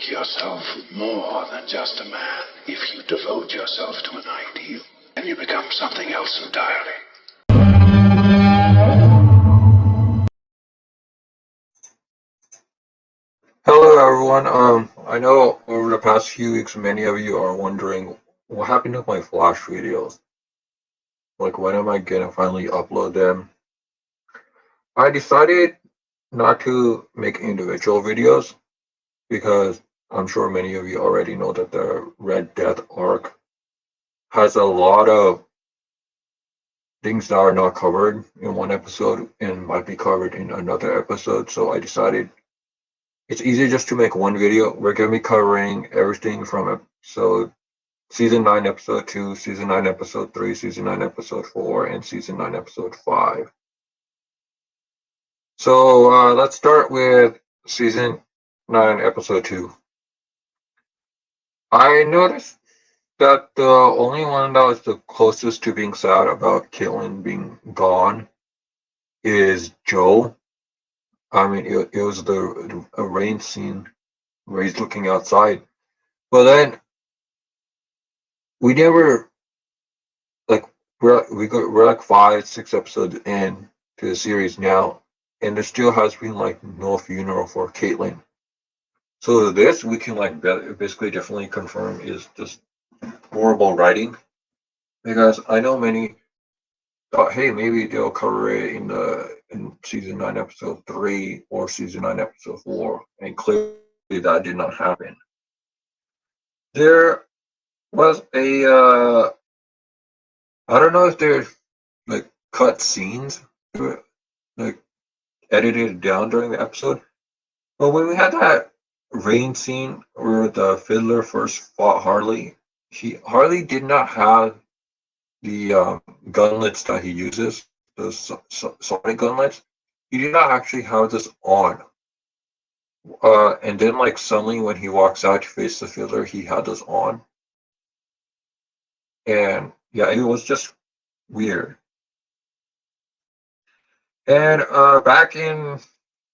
make yourself more than just a man. If you devote yourself to an ideal, then you become something else entirely. Hello everyone. I know over the past few weeks, many of you are wondering what happened to my Flash videos. Like, when am I gonna finally upload them? I decided not to make individual videos because I'm sure many of you already know that the Red Death arc has a lot of things that are not covered in one episode and might be covered in another episode. So I decided it's easier just to make one video. We're gonna be covering everything from episode Season 9, Episode 2, Season 9, Episode 3, Season 9, Episode 4, and Season 9, Episode 5. So let's start with Season 9, Episode 2. I noticed that the only one that was the closest to being sad about Caitlyn being gone is Joe. I mean, it was a rain scene where he's looking outside. But then we never, like, we're like 5, 6 episodes in to the series now, and there still has been like no funeral for Caitlyn. So this we can like basically definitely confirm is just horrible writing, because I know many thought, hey, maybe they'll cover it in season 9 episode 3 or season 9 episode 4, and clearly that did not happen. There was a I don't know if there's like cut scenes to it, like edited down during the episode. But when we had that rain scene where the fiddler first fought Harley, Harley did not have the gauntlets that he uses, the sonic gauntlets. He did not actually have this on. And then, like, suddenly when he walks out to face the fiddler, he had this on. And yeah, it was just weird. And back in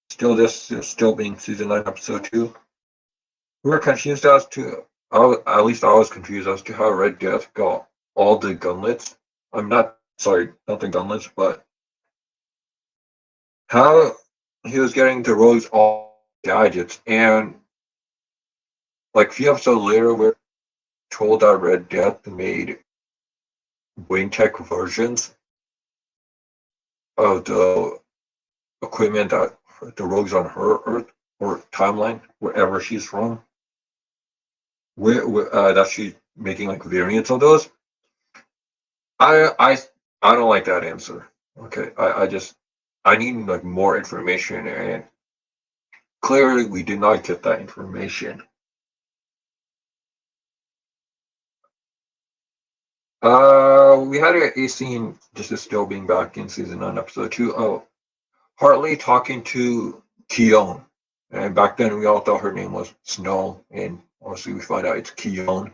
still being season 9 episode 2, we were confused as to, at least I was confused as to how Red Death got all the gauntlets. I'm not sorry, not the gauntlets, but how he was getting to Rogue's all gadgets. And like a few episodes later, we're told that Red Death made Wing Tech versions of the equipment that the Rogue's on her Earth or timeline, wherever she's from, that she's making like variants of those. I I I don't like that answer. Okay, I need like more information, and clearly we did not get that information. We had a scene. This is still being back in season 9, episode 2. Oh, Hartley talking to Keone, and back then we all thought her name was Snow, and obviously we find out it's Keone.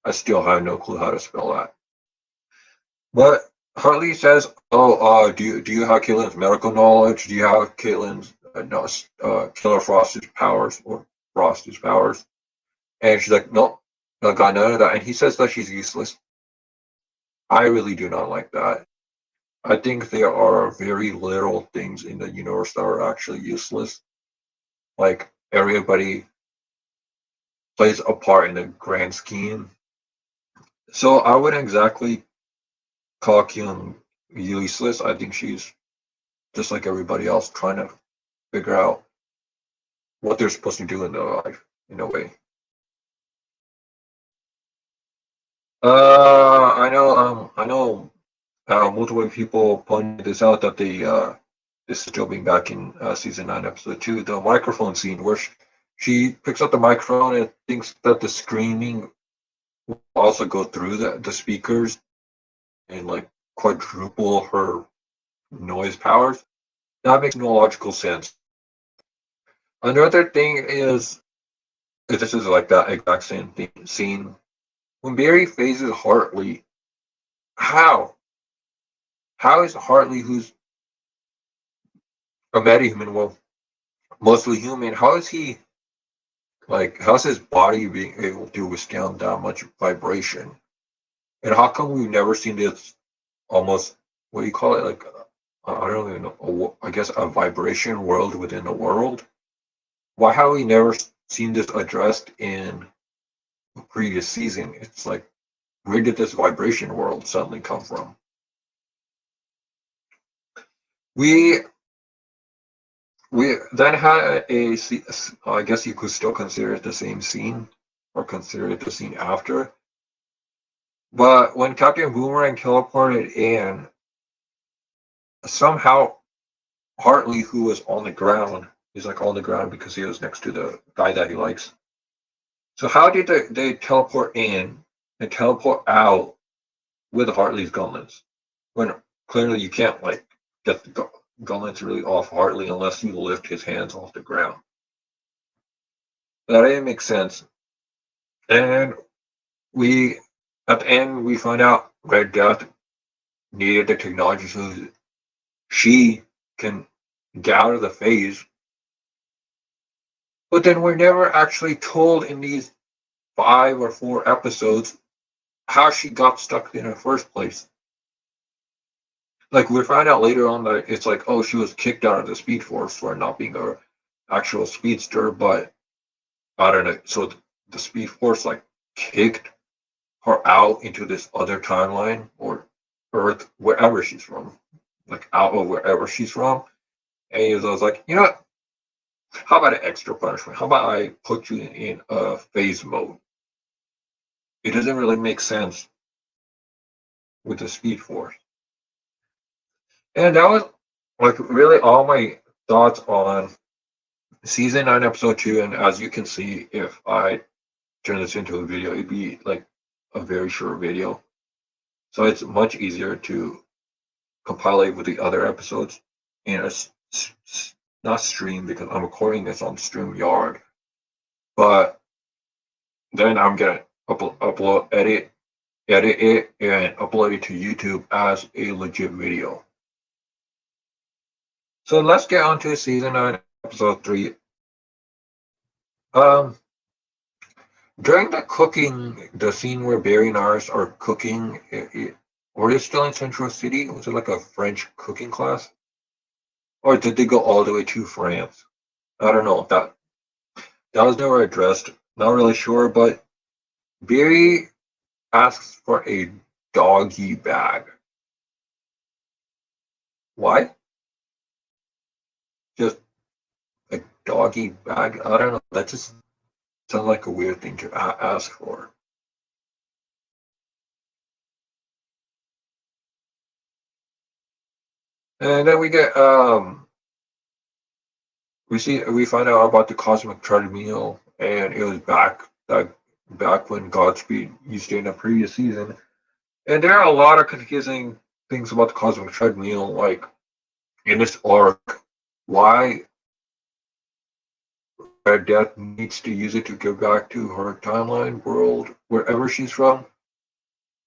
I still have no clue how to spell that. But Hartley says, "Oh, do you have Caitlin's medical knowledge? Do you have Caitlin's no, Killer Frost's powers or Frost's powers?" And she's like, "Nope, I got none of that." And he says that she's useless. I really do not like that. I think there are very little things in the universe that are actually useless. Like, everybody plays a part in the grand scheme. So I wouldn't exactly call Kyung useless. I think she's just like everybody else, trying to figure out what they're supposed to do in their life, in a way. I know multiple people pointed this out, that this is still being back in season 9, episode 2, the microphone scene where she picks up the microphone and thinks that the screaming will also go through the speakers and like quadruple her noise powers. That makes no logical sense. Another thing is, this is like that exact same scene when Barry phases Hartley. How? How is Hartley, who's a metahuman, well, mostly human, how is he Like, how's his body being able to withstand that much vibration? And how come we've never seen this almost, what do you call it? Like, I don't even know, I guess a vibration world within a world? Why have we never seen this addressed in a previous season? It's like, where did this vibration world suddenly come from? We we then had I guess you could still consider it the same scene, or consider it the scene after. But when Captain Boomerang teleported in, somehow Hartley, who was on the ground, he's like on the ground because he was next to the guy that he likes. So how did they teleport in and teleport out with Hartley's gauntlets? When clearly you can't like get the gauntlets really off Hartley unless you lift his hands off the ground. That didn't make sense. And we at the end we find out Red Death needed the technology so she can get out of the phase. But then we're never actually told in these 5 or 4 episodes how she got stuck in the first place. Like we find out later on that it's like, oh, she was kicked out of the Speed Force for not being a actual speedster, but I don't know. So the Speed Force like kicked her out into this other timeline or Earth, wherever she's from, like out of wherever she's from. And he was like, you know what? How about an extra punishment? How about I put you in a phase mode? It doesn't really make sense with the Speed Force. And that was like really all my thoughts on season 9, episode 2. And as you can see, if I turn this into a video, it'd be like a very short video. So it's much easier to compile it with the other episodes in a not stream because I'm recording this on StreamYard, but then I'm gonna edit it, and upload it to YouTube as a legit video. So let's get on to season 9, episode 3. Um, During the cooking, the scene where Barry and Iris are cooking, were they still in Central City? Was it like a French cooking class? Or did they go all the way to France? I don't know. That was never addressed. Not really sure, but Barry asks for a doggy bag. Why? Just a doggy bag? I don't know. That just sounds like a weird thing to ask for. And then we find out about the cosmic treadmill, and it was back when Godspeed used it in a previous season. And there are a lot of confusing things about the cosmic treadmill, like in this arc, why Red Death needs to use it to go back to her timeline world, wherever she's from.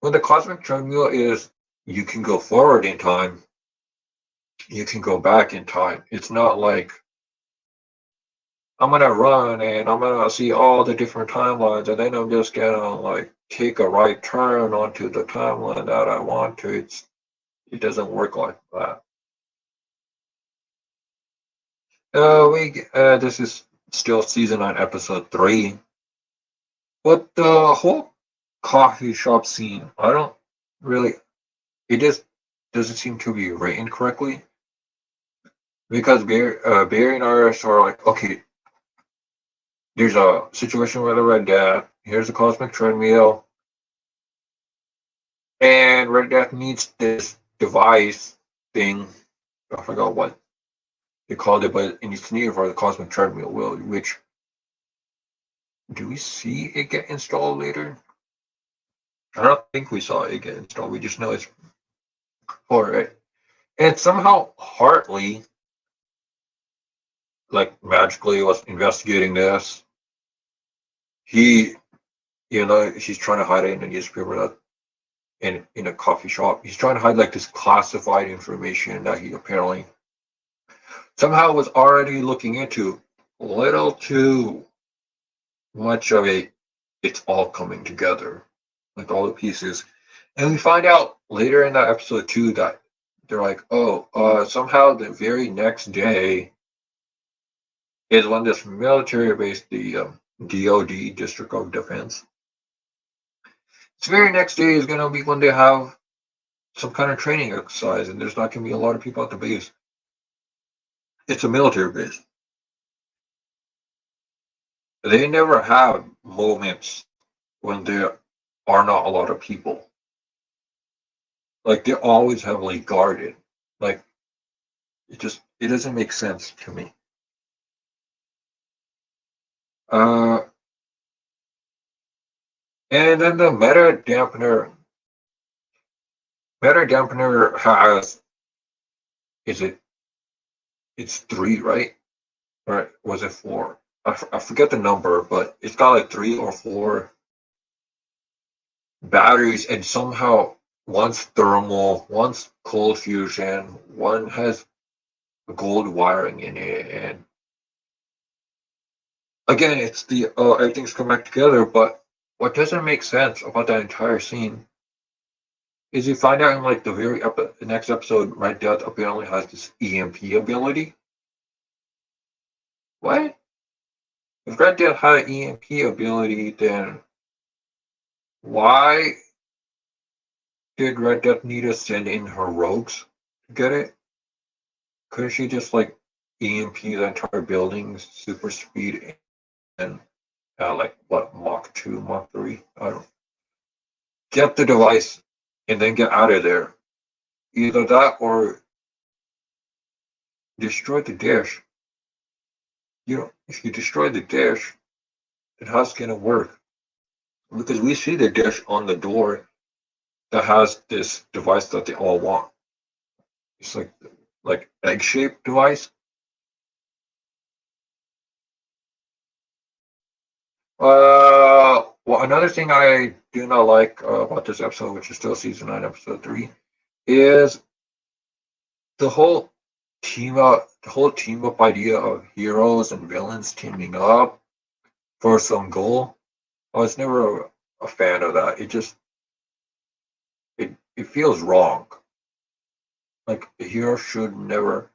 When the cosmic treadmill is, you can go forward in time, you can go back in time. It's not like I'm gonna run and I'm gonna see all the different timelines, and then I'm just gonna like take a right turn onto the timeline that I want to. It doesn't work like that. This is still season 9, episode 3, but the whole coffee shop scene, I don't really. It just doesn't seem to be written correctly because Barry and Iris are like, okay, there's a situation with a Red Death. Here's a cosmic treadmill. And Red Death needs this device thing. I forgot what they called it, but it needs needed for the cosmic treadmill will, which do we see it get installed later? I don't think we saw it get installed. We just know it's for it. And somehow Hartley, like magically was investigating this. He, he's trying to hide it in a newspaper that in a coffee shop. He's trying to hide like this classified information that he apparently somehow was already looking into. A little too much of it's all coming together, like all the pieces. And we find out later in that episode too that they're like, oh, somehow the very next day is when this military base, the DOD, District of Defense, this very next day is going to be when they have some kind of training exercise, and there's not going to be a lot of people at the base. It's a military base. They never have moments when there are not a lot of people. Like they're always heavily guarded. Like it doesn't make sense to me. Uh, and then the meta dampener has is it it's three, right? Or was it four? I forget the number, but it's got like three or four batteries, and somehow one's thermal, one's cold fusion, one has gold wiring in it, and again, it's the everything's come back together. But what doesn't make sense about that entire scene is you find out in like the next episode, Red Death apparently has this EMP ability. What? If Red Death had an EMP ability, then why did Red Death need to send in her rogues to get it? Couldn't she just like EMP the entire building, super speed, and like what, Mach 2, Mach 3? I don't get the device and then get out of there. Either that or destroy the dish. If you destroy the dish, then how's it gonna work? Because we see the dish on the door that has this device that they all want. It's like egg-shaped device. Well, another thing I do not like about this episode, which is still season 9, episode 3, is the whole team up idea of heroes and villains teaming up for some goal. I was never a fan of that. It feels wrong. Like a hero should never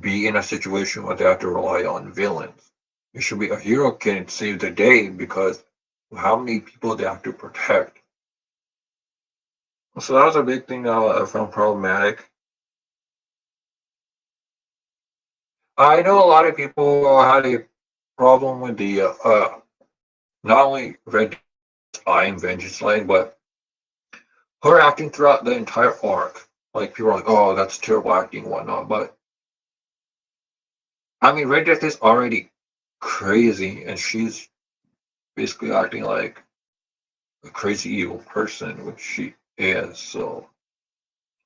be in a situation where they have to rely on villains. It should be a hero can save the day because how many people they have to protect. So that was a big thing I found problematic. I know a lot of people had a problem with the not only Red Eye and Vengeance Lane, but her acting throughout the entire arc. Like people are like, "Oh, that's terrible acting, and whatnot." But I mean, Red Death is already crazy, and she's basically acting like a crazy evil person, which she is. So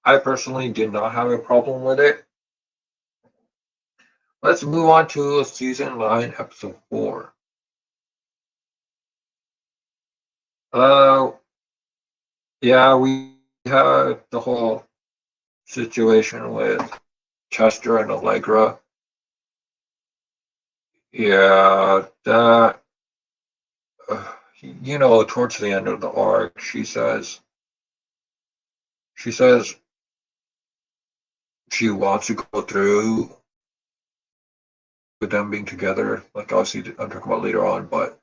I personally did not have a problem with it. Let's move on to season 9, episode 4. Uh, yeah, we had the whole situation with Chester and Allegra. Yeah, that, towards the end of the arc, she says she wants to go through with them being together. Like, obviously, I'm talking about later on, but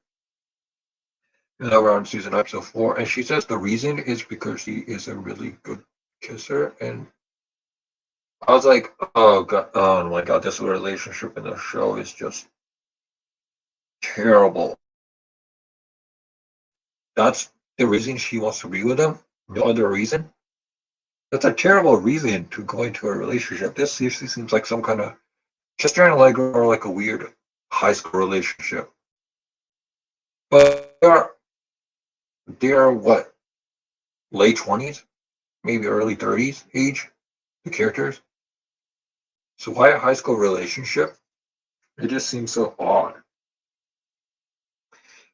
now we're on season episode 4, and she says the reason is because she is a really good kisser, and I was like, oh god, oh my god, this relationship in the show is just terrible. That's the reason she wants to be with him. No other reason. That's a terrible reason to go into a relationship. This seriously seems like some kind of Chester and Allegra are like a weird high school relationship. But they're what, late 20s, maybe early 30s age, the characters. So why a high school relationship? It just seems so odd.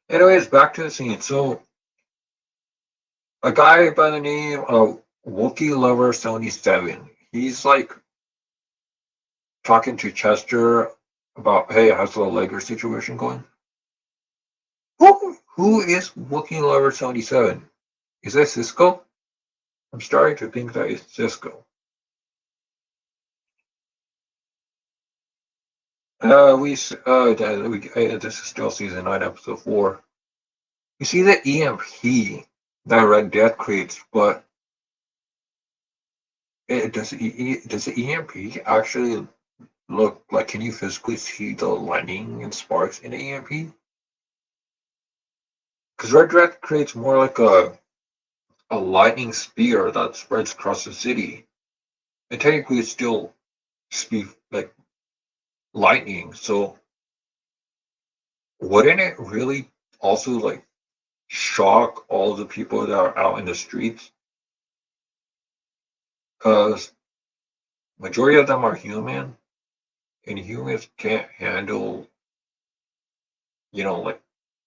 Anyways, back to the scene. So a guy by the name of Wookie Lover 77. He's like talking to Chester about, hey, how's the Allegra situation going? Who is Wookiee Lover 77? Is that Cisco? I'm starting to think that it's Cisco. This is still season 9, episode 4. You see the EMP that Red Death creates, but does the EMP actually look like? Can you physically see the lightning and sparks in the EMP? Because Red Death creates more like a lightning spear that spreads across the city, and technically it's still speed like lightning. So wouldn't it really also like shock all the people that are out in the streets? Because majority of them are human, and humans can't handle, like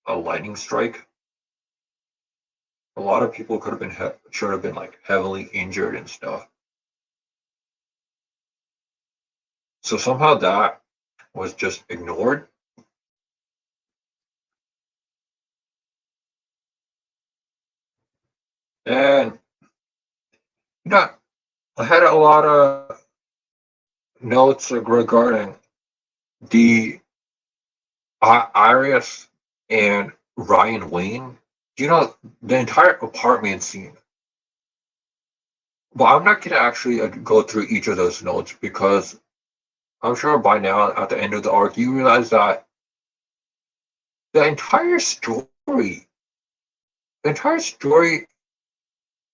a lightning strike. A lot of people could have been should have been like heavily injured and stuff. So somehow that was just ignored. And you know, I had a lot of notes regarding the Iris and Ryan Wayne. The entire apartment scene. Well, I'm not going to actually go through each of those notes because I'm sure by now, at the end of the arc, you realize that the entire story, the entire story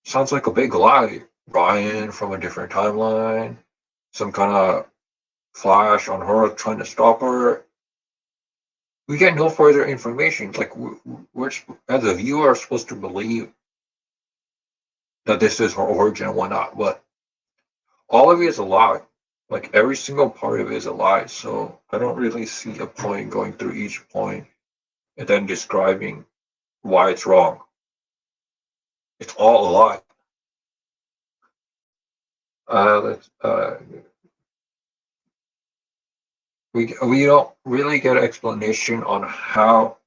sounds like a big lie. Ryan from a different timeline, some kind of flash on her trying to stop her. We get no further information. Like we're as a viewer are supposed to believe that this is her origin and whatnot, but all of it is a lie. Like every single part of it is a lie. So I don't really see a point going through each point and then describing why it's wrong. It's all a lie. Let's we don't really get an explanation on how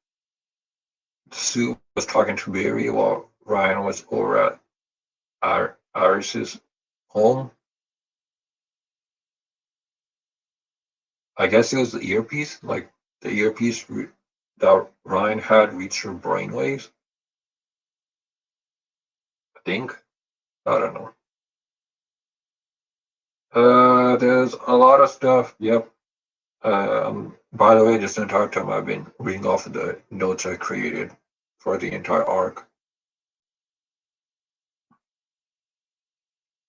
Sue was talking to Barry while Ryan was over at Iris's home. I guess it was the earpiece, like the earpiece that Ryan had reached her brainwaves. I think. I don't know. There's a lot of stuff. Yep. By the way, this entire time I've been reading off of the notes I created for the entire arc.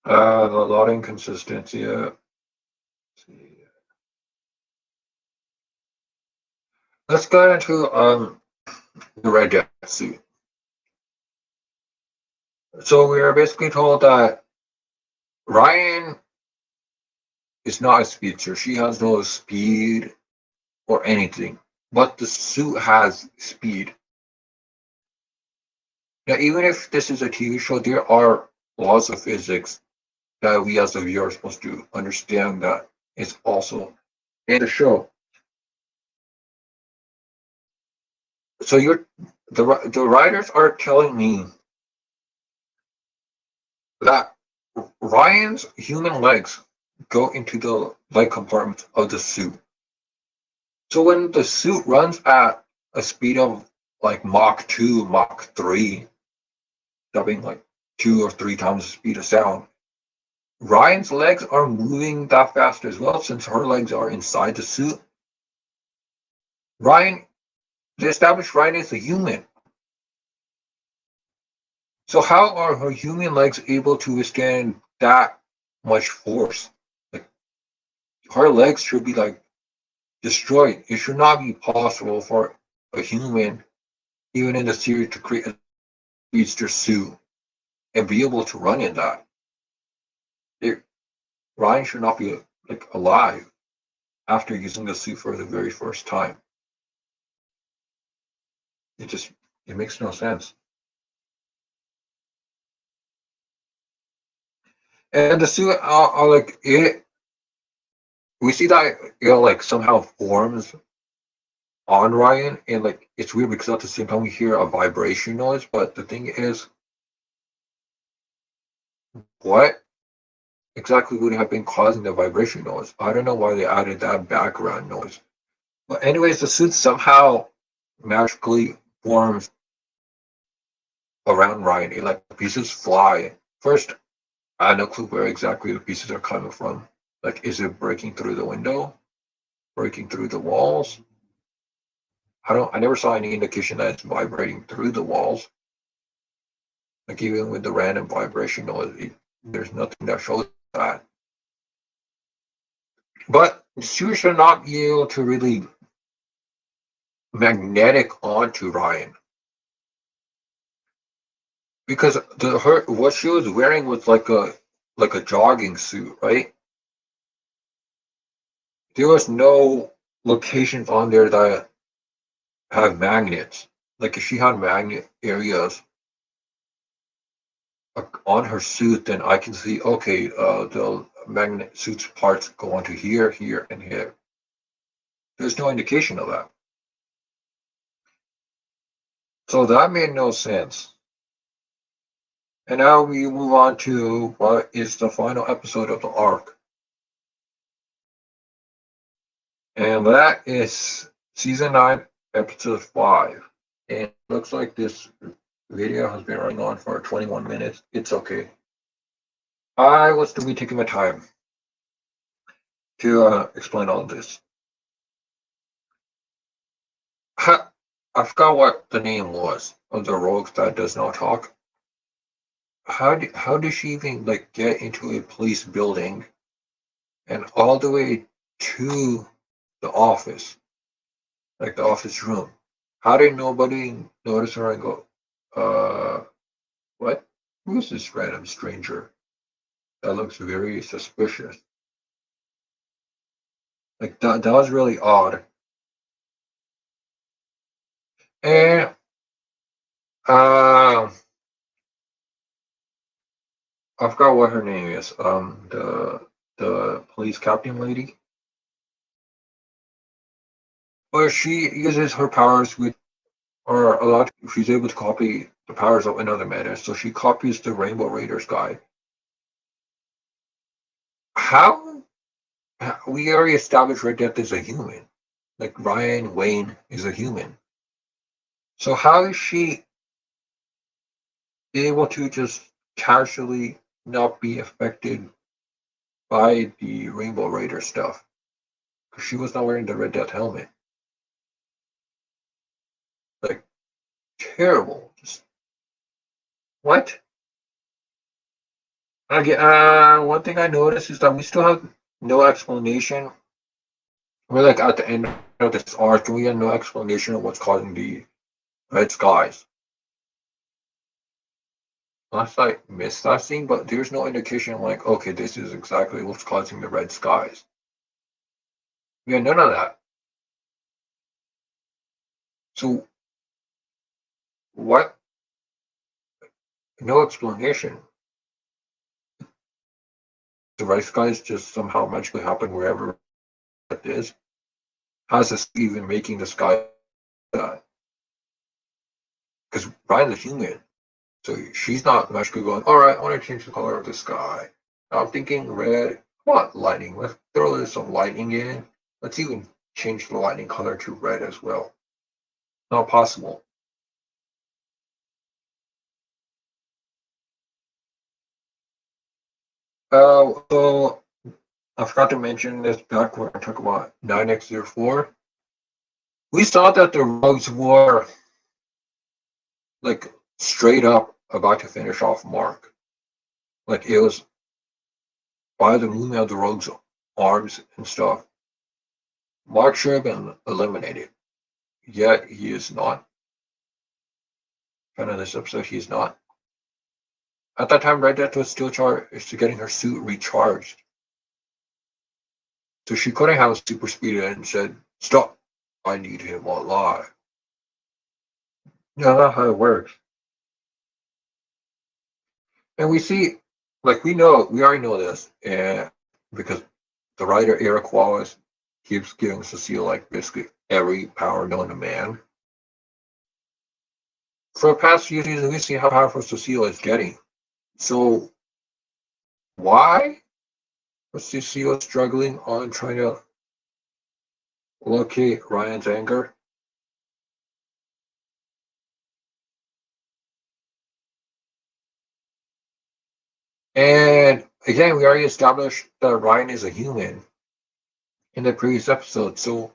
A lot of inconsistency. Let's go into the Red Death suit. So we are basically told that Ryan is not a speedster. She has no speed or anything, but the suit has speed. Now, even if this is a TV show, there are laws of physics that we as the viewer are supposed to understand that it's also in the show. So the writers are telling me that Ryan's human legs go into the leg compartments of the suit. So when the suit runs at a speed of like Mach 2, Mach 3, that being like 2 or 3 times the speed of sound, Ryan's legs are moving that fast as well since her legs are inside the suit. Ryan, they established Ryan as a human. So how are her human legs able to withstand that much force? Like her legs should be like destroyed. It should not be possible for a human, even in the series, to create a speedster suit and be able to run in that. Ryan should not be like alive after using the suit for the very first time. It makes no sense. And the suit, like it, we see that like somehow forms on Ryan, and like it's weird because at the same time we hear a vibration noise, but the thing is, what exactly would have been causing the vibration noise? I don't know why they added that background noise. But anyways, the suit somehow magically forms around Ryan. It, like the pieces fly. First, I had no clue where exactly the pieces are coming from. Like, is it breaking through the window? Breaking through the walls? I never saw any indication that it's vibrating through the walls. Like even with the random vibration noise, there's nothing that shows that. But she should not be able to really magnetic onto Ryan because her what she was wearing was like a jogging suit, right? There was no locations on there that have magnets. Like if she had magnet areas on her suit, then I can see okay, the magnet suit's parts go onto here, here, and here. There's no indication of that. So that made no sense. And now we move on to what is the final episode of the arc. And that is season 9, episode 5. And it looks like this video has been running on for 21 minutes. It's okay. I will still be taking my time to explain all this. I forgot what the name was of the rogues that does not talk. How did she even like get into a police building and all the way to the office, like the office room? How did nobody notice her and go, what? Who's this random stranger? That looks very suspicious. Like that was really odd. And uh, I forgot what her name is. The police captain lady. Well, she uses her powers with, or a lot. She's able to copy the powers of another matter. So she copies the Rainbow Raiders guy. How we already established Red Death is a human. Like Ryan Wayne is a human. So how is she able to just casually not be affected by the Rainbow Raider stuff? Because she was not wearing the Red Death helmet. Like terrible. Just what? Again, one thing I noticed is that we still have no explanation. We're like at the end of this arc, and we have no explanation of what's causing the red skies. Unless I missed that scene, but there's no indication like, okay, this is exactly what's causing the red skies. We had none of that. So what? No explanation. The red skies just somehow magically happen wherever it is. How's this even making the sky that? Because Ryan's a human. So she's not magically going, all right, I want to change the color of the sky. I'm thinking red. Come on, lightning. Let's throw some lightning in. Let's even change the lightning color to red as well. Not possible. So I forgot to mention this back when I talked about 9x04. We saw that the Rogues were like straight up about to finish off Mark. Like it was by the movement of the Rogue's arms and stuff. Mark should have been eliminated. Yet he is not. Kind of this episode, he's not. At that time, Red Death was still charged to getting her suit recharged. So she couldn't have super speed and said, stop, I need him alive. Yeah, that's how it works. And we see, like we already know this, and because the writer Eric Wallace keeps giving Cecile like basically every power known to man. For the past few seasons, we see how powerful Cecile is getting. So why was Cecile struggling on trying to locate Ryan's anger? And again, we already established that Ryan is a human in the previous episode. So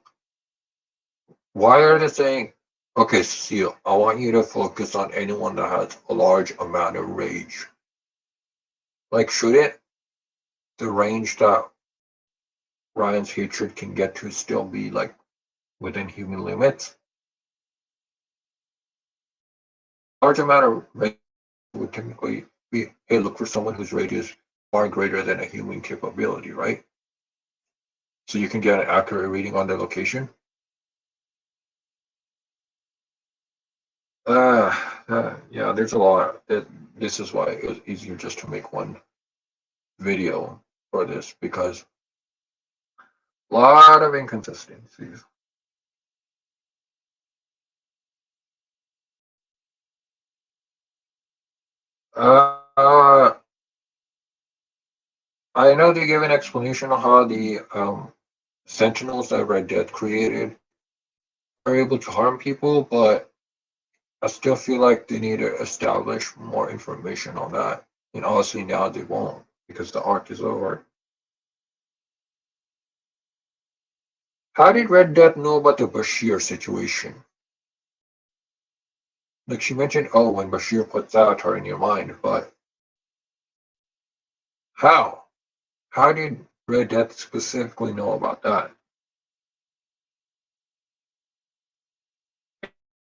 why are they saying, okay, Cecile, I want you to focus on anyone that has a large amount of rage? Like, shouldn't the range that Ryan's hatred can get to still be like within human limits? Large amount of rage would typically be, hey, look for someone whose rage is far greater than a human capability, right? So you can get an accurate reading on their location. Yeah, there's a lot. This is why it was easier just to make one video for this, because a lot of inconsistencies. Uh, I know they gave an explanation on how the Sentinels that Red Death created are able to harm people, but I still feel like they need to establish more information on that. And honestly, now they won't, because the arc is over. How did Red Death know about the Bashir situation? Like she mentioned, oh, when Bashir puts Avatar in your mind, but how? How did Red Death specifically know about that?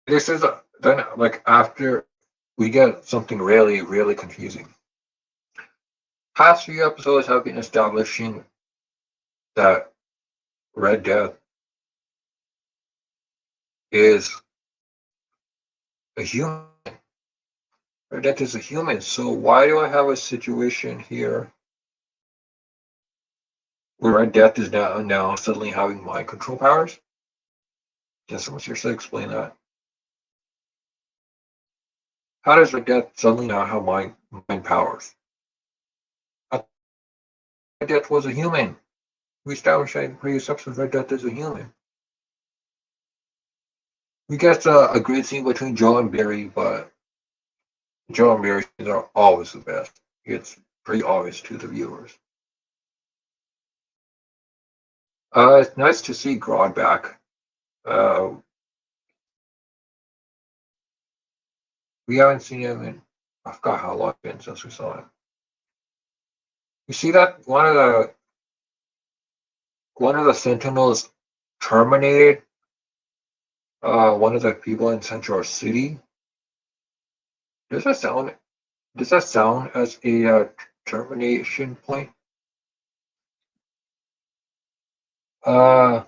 This is then like after we get something really, really confusing. Past few episodes have been establishing that Red Death is a human. Red Death is a human. So why do I have a situation here where Red Death is now suddenly having mind control powers? Can someone seriously explain that? How does Red Death suddenly now have mind powers? I thought Red Death was a human. We established in previous episodes Red Death is a human. We get a great scene between Joe and Barry, but Joe and Barry are always the best. It's pretty obvious to the viewers. It's nice to see Grodd back. Uh, we haven't seen him in, I forgot how long it's been since we saw him. You see that one of the Sentinels terminated one of the people in Central City. Does that sound? Does that sound as a termination point? Uh,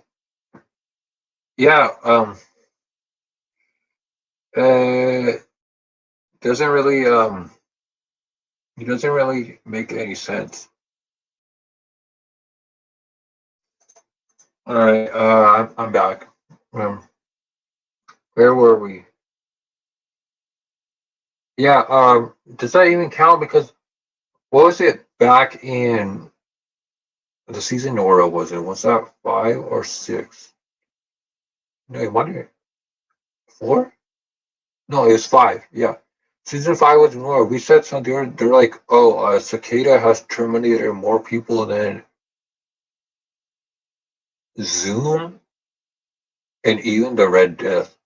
yeah. Uh, doesn't really it doesn't really make any sense. All right. I'm back. Um, where were we? Yeah. Does that even count? Because what was it back in the season Nora? Was it? Was that 5 or 6? No, it might be 4. No, it was 5. Yeah. Season 5 was more. We said something. They're like, oh, Cicada has terminated more people than Zoom and even the Red Death,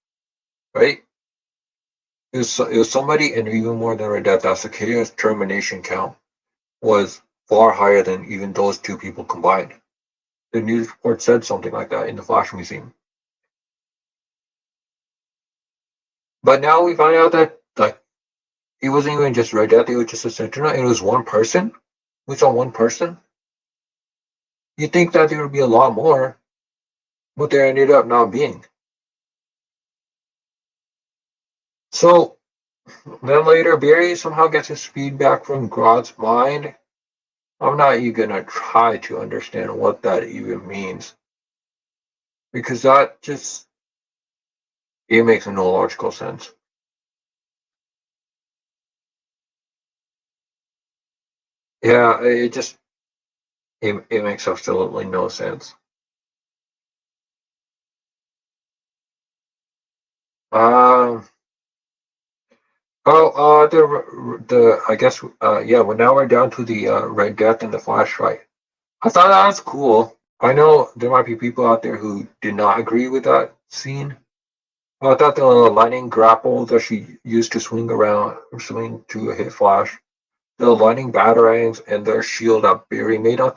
right? It was somebody and even more than Red Death. That Cicada's termination count was far higher than even those two people combined. The news report said something like that in the Flash Museum. But now we find out that like it wasn't even just Red Death. It was just a Sentinel. It was one person. We saw one person. You'd think that there would be a lot more, but there ended up not being. So then later, Barry somehow gets his speed back from Grodd's mind. I'm not even gonna try to understand what that even means. because that just, it makes no logical sense. Yeah, it makes absolutely no sense. Um. The I guess yeah. Well, now we're down to the Red Death and the Flash fight. I thought that was cool. I know there might be people out there who did not agree with that scene. I thought the lightning grapple that she used to swing to hit Flash, the lightning batarangs and the shield that Barry made. I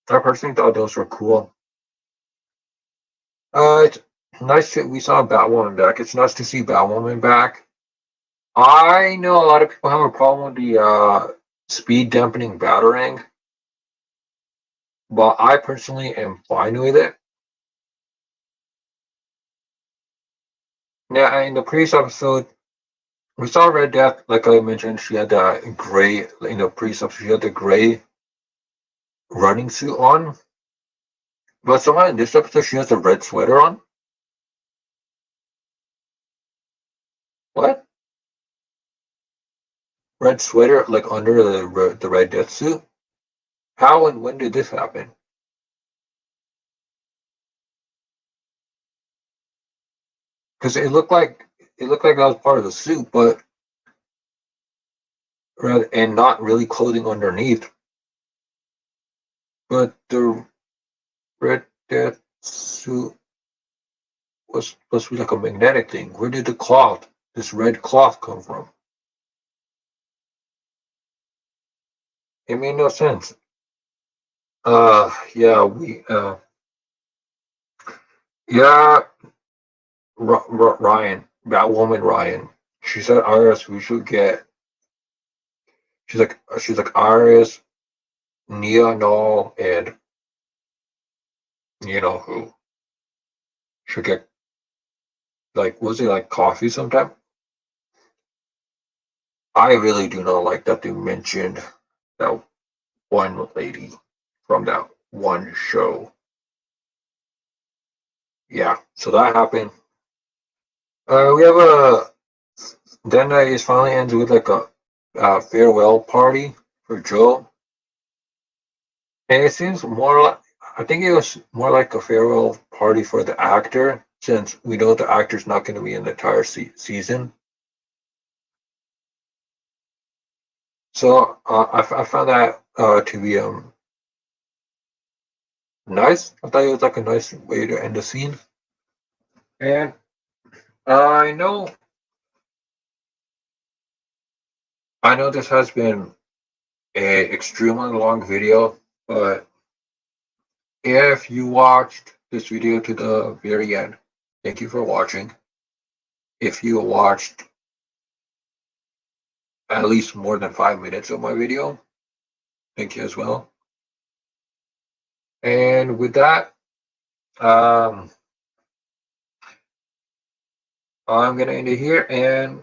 personally thought those were cool. It's nice that we saw Batwoman back. It's nice to see Batwoman back. I know a lot of people have a problem with the speed dampening batarang, but I personally am fine with it. Yeah, in the previous episode, we saw Red Death, like I mentioned, she had the gray, in the previous episode, she had the gray running suit on. But somehow in this episode, she has a red sweater on. What? Red sweater, like under the Red Death suit? How and when did this happen? Because it looked like that was part of the suit, but and not really clothing underneath. But the Red Death suit was supposed to be like a magnetic thing. Where did this red cloth, come from? It made no sense. Yeah, yeah, Ryan, Batwoman Ryan. She said, Iris, we should get. She's like Iris, Nia, Null, and you know who should get, like, was it like coffee sometime? I really do not like that they mentioned that one lady from that one show. Yeah, so that happened. We have then it finally ends with like a farewell party for Joe. And it seems more like, I think it was more like a farewell party for the actor, since we know the actor's not going to be in the entire season. So I found that to be nice. I thought it was like a nice way to end the scene. And I know this has been a extremely long video, but if you watched this video to the very end, thank you for watching. If you watched at least more than 5 minutes of my video, thank you as well. And with that, I'm gonna end it here, and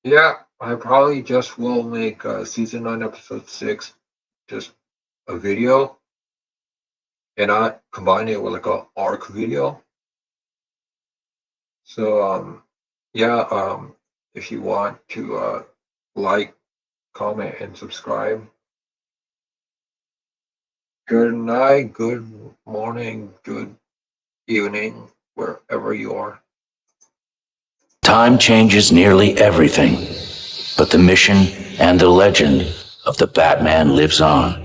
yeah, I probably just will make season 9, episode 6, just a video, and I combine it with like a arc video. So yeah, if you want to like, comment, and subscribe. Good night, good morning, good evening, wherever you are. Time changes nearly everything, but the mission and the legend of the Batman lives on.